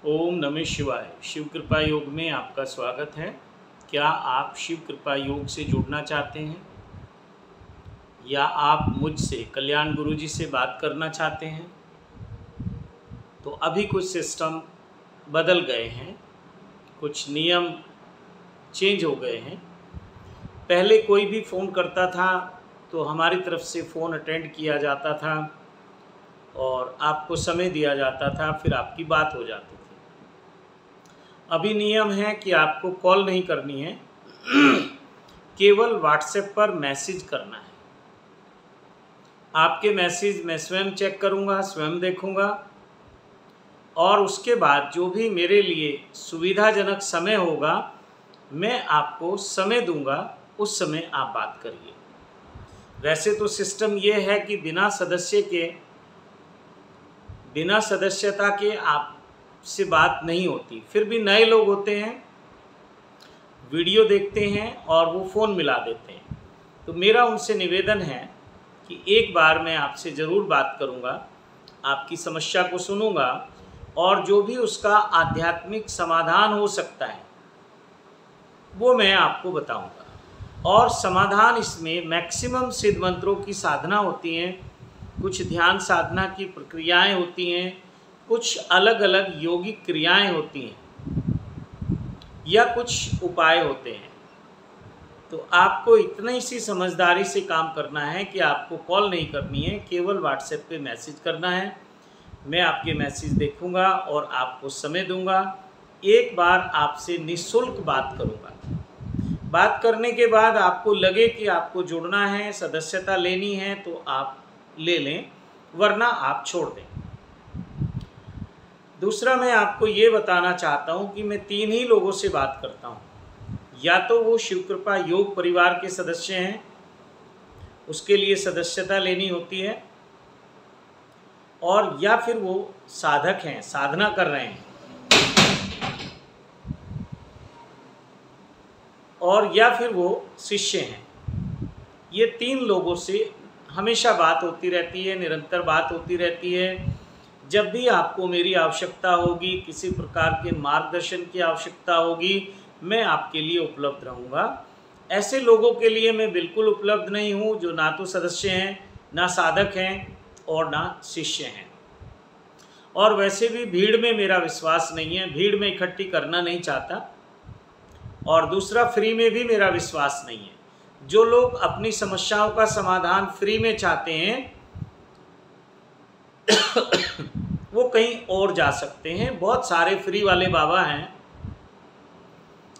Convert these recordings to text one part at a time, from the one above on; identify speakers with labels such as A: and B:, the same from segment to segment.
A: ओम नमः शिवाय। शिव कृपा योग में आपका स्वागत है। क्या आप शिव कृपा योग से जुड़ना चाहते हैं या आप मुझसे कल्याण गुरु जी से बात करना चाहते हैं? तो अभी कुछ सिस्टम बदल गए हैं, कुछ नियम चेंज हो गए हैं। पहले कोई भी फ़ोन करता था तो हमारी तरफ से फ़ोन अटेंड किया जाता था और आपको समय दिया जाता था, फिर आपकी बात हो जाती थी। अभी नियम है कि आपको कॉल नहीं करनी है, केवल व्हाट्सएप पर मैसेज करना है। आपके मैसेज मैं स्वयं चेक करूंगा, स्वयं देखूंगा और उसके बाद जो भी मेरे लिए सुविधाजनक समय होगा मैं आपको समय दूंगा, उस समय आप बात करिए। वैसे तो सिस्टम ये है कि बिना सदस्यता के आपसे बात नहीं होती। फिर भी नए लोग होते हैं, वीडियो देखते हैं और वो फ़ोन मिला देते हैं। तो मेरा उनसे निवेदन है कि एक बार मैं आपसे ज़रूर बात करूंगा, आपकी समस्या को सुनूंगा और जो भी उसका आध्यात्मिक समाधान हो सकता है वो मैं आपको बताऊंगा। और समाधान इसमें मैक्सिमम सिद्ध मंत्रों की साधना होती हैं, कुछ ध्यान साधना की प्रक्रियाएं होती हैं, कुछ अलग अलग योगिक क्रियाएं होती हैं या कुछ उपाय होते हैं। तो आपको इतनी सी समझदारी से काम करना है कि आपको कॉल नहीं करनी है, केवल व्हाट्सएप पे मैसेज करना है। मैं आपके मैसेज देखूंगा और आपको समय दूंगा। एक बार आपसे निःशुल्क बात करूंगा। बात करने के बाद आपको लगे कि आपको जुड़ना है, सदस्यता लेनी है तो आप ले लें, वरना आप छोड़ दें। दूसरा मैं आपको ये बताना चाहता हूँ कि मैं 3 ही लोगों से बात करता हूँ। या तो वो शिव कृपा योग परिवार के सदस्य हैं, उसके लिए सदस्यता लेनी होती है, और या फिर वो साधक हैं, साधना कर रहे हैं, और या फिर वो शिष्य हैं। ये 3 लोगों से हमेशा बात होती रहती है, निरंतर बात होती रहती है। जब भी आपको मेरी आवश्यकता होगी, किसी प्रकार के मार्गदर्शन की आवश्यकता होगी, मैं आपके लिए उपलब्ध रहूँगा। ऐसे लोगों के लिए मैं बिल्कुल उपलब्ध नहीं हूँ जो ना तो सदस्य हैं, ना साधक हैं और ना शिष्य हैं। और वैसे भी भीड़ में मेरा विश्वास नहीं है, भीड़ में इकट्ठी करना नहीं चाहता। और दूसरा, फ्री में भी मेरा विश्वास नहीं है। जो लोग अपनी समस्याओं का समाधान फ्री में चाहते हैं वो कहीं और जा सकते हैं। बहुत सारे फ्री वाले बाबा हैं,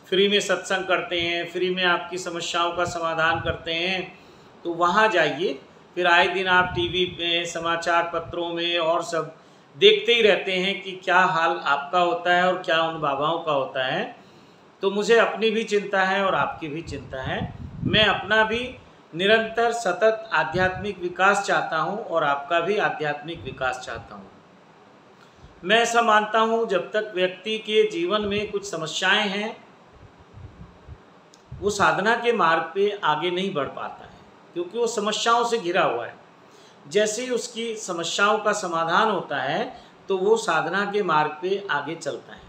A: फ्री में सत्संग करते हैं, फ्री में आपकी समस्याओं का समाधान करते हैं। तो वहाँ जाइए। फिर आए दिन आप टीवी पे, समाचार पत्रों में और सब देखते ही रहते हैं कि क्या हाल आपका होता है और क्या उन बाबाओं का होता है। तो मुझे अपनी भी चिंता है और आपकी भी चिंता है। मैं अपना भी निरंतर सतत आध्यात्मिक विकास चाहता हूँ और आपका भी आध्यात्मिक विकास चाहता हूँ। मैं ऐसा मानता हूँ जब तक व्यक्ति के जीवन में कुछ समस्याएं हैं वो साधना के मार्ग पे आगे नहीं बढ़ पाता है, क्योंकि वो समस्याओं से घिरा हुआ है। जैसे ही उसकी समस्याओं का समाधान होता है तो वो साधना के मार्ग पे आगे चलता है।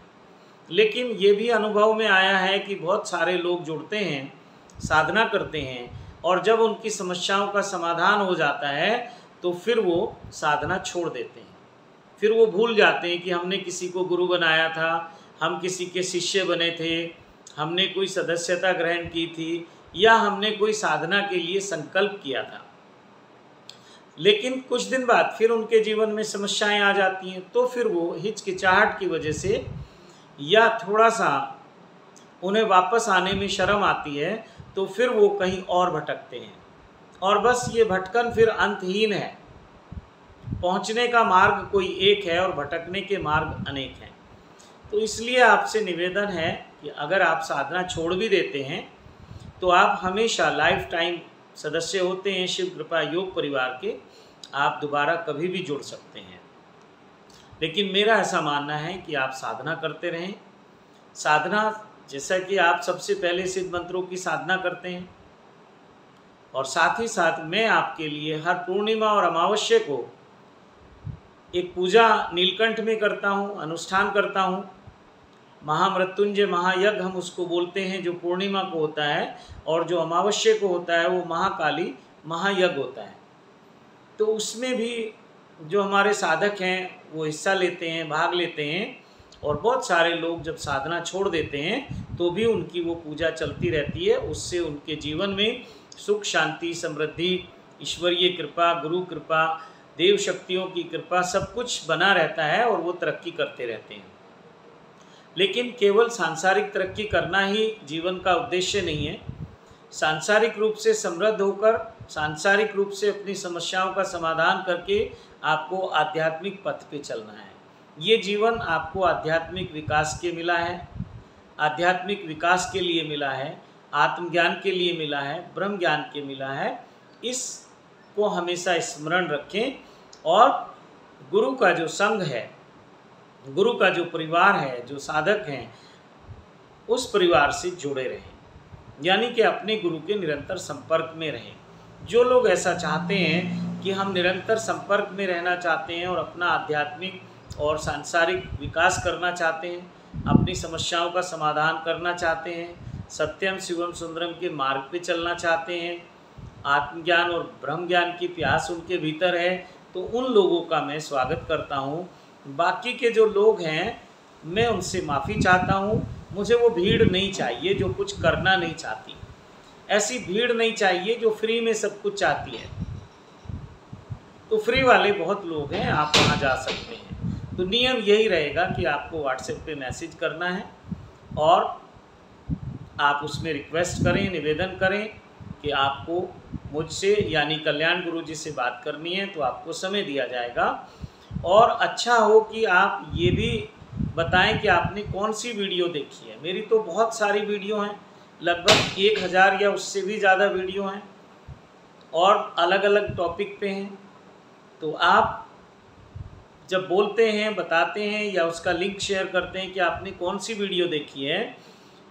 A: लेकिन ये भी अनुभव में आया है कि बहुत सारे लोग जुड़ते हैं, साधना करते हैं और जब उनकी समस्याओं का समाधान हो जाता है तो फिर वो साधना छोड़ देते हैं। फिर वो भूल जाते हैं कि हमने किसी को गुरु बनाया था, हम किसी के शिष्य बने थे, हमने कोई सदस्यता ग्रहण की थी या हमने कोई साधना के लिए संकल्प किया था। लेकिन कुछ दिन बाद फिर उनके जीवन में समस्याएं आ जाती हैं, तो फिर वो हिचकिचाहट की वजह से या थोड़ा सा उन्हें वापस आने में शर्म आती है तो फिर वो कहीं और भटकते हैं। और बस ये भटकन फिर अंतहीन है। पहुंचने का मार्ग कोई एक है और भटकने के मार्ग अनेक हैं। तो इसलिए आपसे निवेदन है कि अगर आप साधना छोड़ भी देते हैं तो आप हमेशा लाइफ टाइम सदस्य होते हैं शिव कृपा योग परिवार के, आप दोबारा कभी भी जुड़ सकते हैं। लेकिन मेरा ऐसा मानना है कि आप साधना करते रहें। साधना जैसा कि आप सबसे पहले सिद्ध मंत्रों की साधना करते हैं, और साथ ही साथ मैं आपके लिए हर पूर्णिमा और अमावस्या को एक पूजा नीलकंठ में करता हूँ, अनुष्ठान करता हूँ। महामृत्युंजय महायज्ञ हम उसको बोलते हैं, जो पूर्णिमा को होता है, और जो अमावस्या को होता है वो महाकाली महायज्ञ होता है। तो उसमें भी जो हमारे साधक हैं वो हिस्सा लेते हैं, भाग लेते हैं, और बहुत सारे लोग जब साधना छोड़ देते हैं तो भी उनकी वो पूजा चलती रहती है। उससे उनके जीवन में सुख, शांति, समृद्धि, ईश्वरीय कृपा, गुरु कृपा, देव शक्तियों की कृपा, सब कुछ बना रहता है और वो तरक्की करते रहते हैं। लेकिन केवल सांसारिक तरक्की करना ही जीवन का उद्देश्य नहीं है। सांसारिक रूप से समृद्ध होकर, सांसारिक रूप से अपनी समस्याओं का समाधान करके आपको आध्यात्मिक पथ पे चलना है। ये जीवन आपको आध्यात्मिक विकास के मिला है, आध्यात्मिक विकास के लिए मिला है, आत्मज्ञान के लिए मिला है, ब्रह्म ज्ञान के मिला है। इसको हमेशा स्मरण रखें और गुरु का जो संघ है, गुरु का जो परिवार है, जो साधक हैं, उस परिवार से जुड़े रहें, यानी कि अपने गुरु के निरंतर संपर्क में रहें। जो लोग ऐसा चाहते हैं कि हम निरंतर संपर्क में रहना चाहते हैं और अपना आध्यात्मिक और सांसारिक विकास करना चाहते हैं, अपनी समस्याओं का समाधान करना चाहते हैं, सत्यम शिवम सुंदरम के मार्ग पे चलना चाहते हैं, आत्मज्ञान और ब्रह्म ज्ञान की प्यास उनके भीतर है, तो उन लोगों का मैं स्वागत करता हूँ। बाकी के जो लोग हैं मैं उनसे माफ़ी चाहता हूँ। मुझे वो भीड़ नहीं चाहिए जो कुछ करना नहीं चाहती, ऐसी भीड़ नहीं चाहिए जो फ्री में सब कुछ चाहती है। तो फ्री वाले बहुत लोग हैं, आप वहाँ जा सकते हैं। तो नियम यही रहेगा कि आपको व्हाट्सएप पे मैसेज करना है और आप उसमें रिक्वेस्ट करें, निवेदन करें कि आपको मुझसे यानी कल्याण गुरु जी से बात करनी है, तो आपको समय दिया जाएगा। और अच्छा हो कि आप ये भी बताएं कि आपने कौन सी वीडियो देखी है। मेरी तो बहुत सारी वीडियो हैं, लगभग 1000 या उससे भी ज़्यादा वीडियो हैं और अलग अलग टॉपिक पे हैं। तो आप जब बोलते हैं, बताते हैं या उसका लिंक शेयर करते हैं कि आपने कौन सी वीडियो देखी है,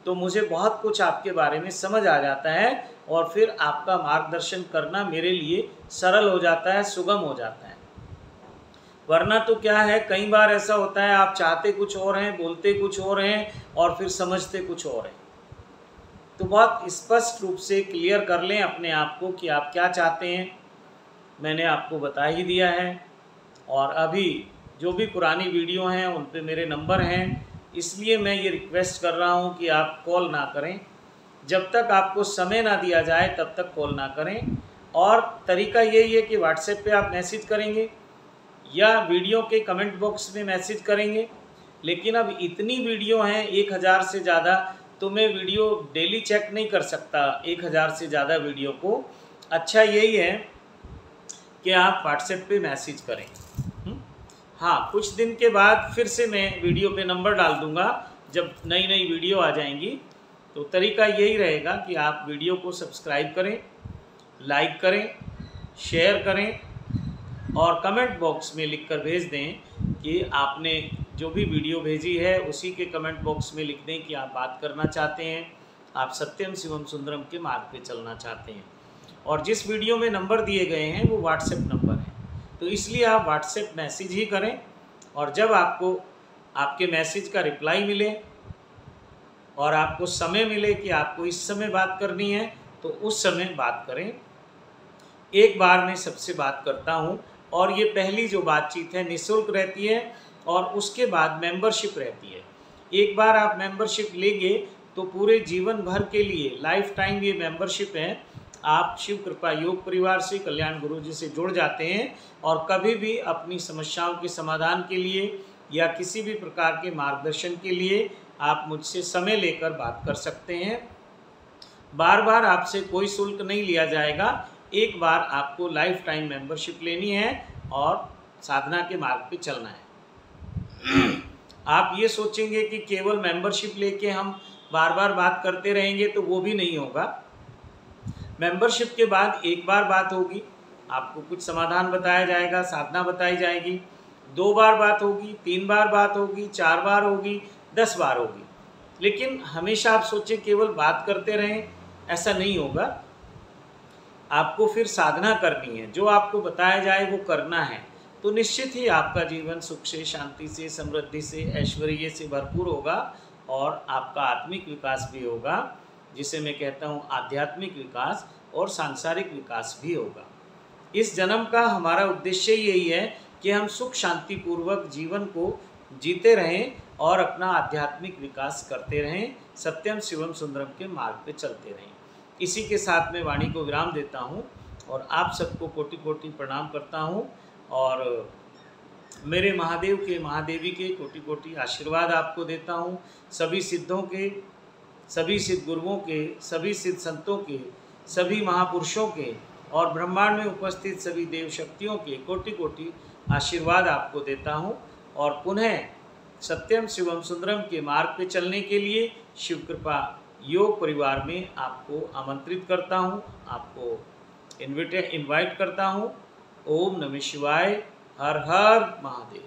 A: तो मुझे बहुत कुछ आपके बारे में समझ आ जाता है और फिर आपका मार्गदर्शन करना मेरे लिए सरल हो जाता है, सुगम हो जाता है। वरना तो क्या है, कई बार ऐसा होता है आप चाहते कुछ और हैं, बोलते कुछ और हैं और फिर समझते कुछ और हैं। तो बहुत स्पष्ट रूप से क्लियर कर लें अपने आप को कि आप क्या चाहते हैं। मैंने आपको बता ही दिया है। और अभी जो भी पुरानी वीडियो हैं उन पे मेरे नंबर हैं, इसलिए मैं ये रिक्वेस्ट कर रहा हूँ कि आप कॉल ना करें। जब तक आपको समय ना दिया जाए तब तक कॉल ना करें। और तरीका यही है कि व्हाट्सएप पे आप मैसेज करेंगे या वीडियो के कमेंट बॉक्स में मैसेज करेंगे। लेकिन अब इतनी वीडियो हैं 1000 से ज़्यादा, तो मैं वीडियो डेली चेक नहीं कर सकता 1000 से ज़्यादा वीडियो को। अच्छा यही है कि आप व्हाट्सएप पे मैसेज करें। हाँ, कुछ दिन के बाद फिर से मैं वीडियो पे नंबर डाल दूँगा जब नई नई वीडियो आ जाएंगी। तो तरीका यही रहेगा कि आप वीडियो को सब्सक्राइब करें, लाइक करें, शेयर करें और कमेंट बॉक्स में लिखकर भेज दें कि आपने जो भी वीडियो भेजी है उसी के कमेंट बॉक्स में लिख दें कि आप बात करना चाहते हैं, आप सत्यम शिवम सुंदरम के मार्ग पे चलना चाहते हैं। और जिस वीडियो में नंबर दिए गए हैं वो व्हाट्सएप नंबर है, तो इसलिए आप व्हाट्सएप मैसेज ही करें। और जब आपको आपके मैसेज का रिप्लाई मिले और आपको समय मिले कि आपको इस समय बात करनी है, तो उस समय बात करें। एक बार मैं सबसे बात करता हूं और ये पहली जो बातचीत है निःशुल्क रहती है और उसके बाद मेंबरशिप रहती है। एक बार आप मेंबरशिप लेंगे तो पूरे जीवन भर के लिए लाइफ टाइम ये मेंबरशिप है। आप शिव कृपा योग परिवार से, कल्याण गुरु जी से जुड़ जाते हैं और कभी भी अपनी समस्याओं के समाधान के लिए या किसी भी प्रकार के मार्गदर्शन के लिए आप मुझसे समय लेकर बात कर सकते हैं। बार बार आपसे कोई शुल्क नहीं लिया जाएगा। एक बार आपको लाइफ टाइम मेंबरशिप लेनी है और साधना के मार्ग पे चलना है। आप ये सोचेंगे कि केवल मेंबरशिप लेके हम बार बार बात करते रहेंगे तो वो भी नहीं होगा। मेंबरशिप के बाद एक बार बात होगी, आपको कुछ समाधान बताया जाएगा, साधना बताई जाएगी। 2 बार बात होगी, 3 बार बात होगी, 4 बार होगी, 10 बार होगी। लेकिन हमेशा आप सोचें केवल बात करते रहें, ऐसा नहीं होगा। आपको फिर साधना करनी है, जो आपको बताया जाए वो करना है। तो निश्चित ही आपका जीवन सुख से, शांति से, समृद्धि से, ऐश्वर्य से भरपूर होगा और आपका आत्मिक विकास भी होगा, जिसे मैं कहता हूँ आध्यात्मिक विकास, और सांसारिक विकास भी होगा। इस जन्म का हमारा उद्देश्य यही है कि हम सुख शांति पूर्वक जीवन को जीते रहें और अपना आध्यात्मिक विकास करते रहें, सत्यम शिवम सुंदरम के मार्ग पे चलते रहें। इसी के साथ मैं वाणी को विराम देता हूँ और आप सबको कोटि कोटि प्रणाम करता हूँ और मेरे महादेव के, महादेवी के कोटि कोटि आशीर्वाद आपको देता हूँ। सभी सिद्धों के, सभी सिद्ध गुरुओं के, सभी सिद्ध संतों के, सभी महापुरुषों के और ब्रह्मांड में उपस्थित सभी देव शक्तियों के कोटि कोटि आशीर्वाद आपको देता हूँ और पुनः सत्यम शिवम सुंदरम के मार्ग पे चलने के लिए शिव कृपा योग परिवार में आपको आमंत्रित करता हूँ, आपको इनवाइट करता हूँ। ओम नमः शिवाय। हर हर महादेव।